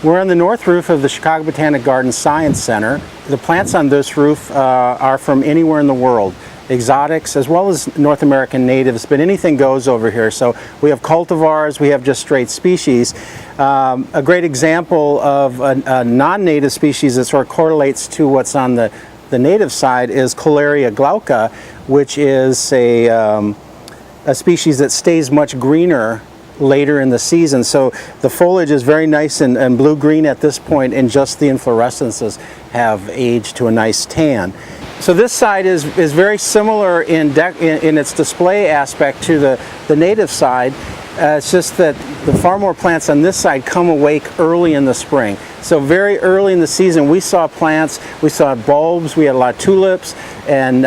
We're on the north roof of the Chicago Botanic Garden Science Center. The plants on this roof are from anywhere in the world, exotics as well as North American natives, but anything goes over here. So we have cultivars, we have just straight species. A great example of a non-native species that sort of correlates to what's on the native side is Coleria glauca, which is a species that stays much greener later in the season. So the foliage is very nice and blue-green at this point, and just the inflorescences have aged to a nice tan. So this side is very similar in its display aspect to the native side. It's just that the far more plants on this side come awake early in the spring. So very early in the season we saw plants, we saw bulbs, we had a lot of tulips and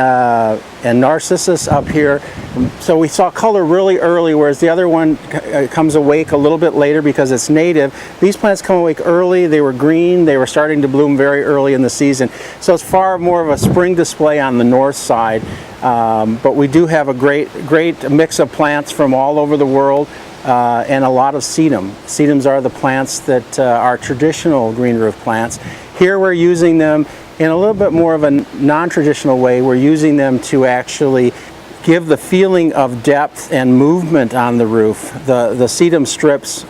narcissus up here. So we saw color really early, whereas the other one comes awake a little bit later because it's native. These plants come awake early, they were green, they were starting to bloom very early in the season. So it's far more of a spring display on the north side. But we do have a great mix of plants from all over the world and a lot of sedum. Sedums are the plants that are traditional green roof plants. Here we're using them in a little bit more of a non-traditional way. We're using them to actually give the feeling of depth and movement on the roof. The sedum strips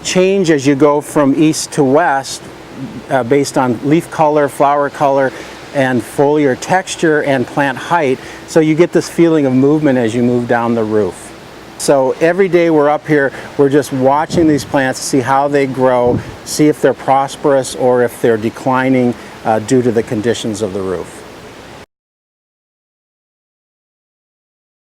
change as you go from east to west based on leaf color, flower color, and foliar texture and plant height, so you get this feeling of movement as you move down the roof. So every day we're up here, we're just watching these plants to see how they grow, see if they're prosperous or if they're declining due to the conditions of the roof.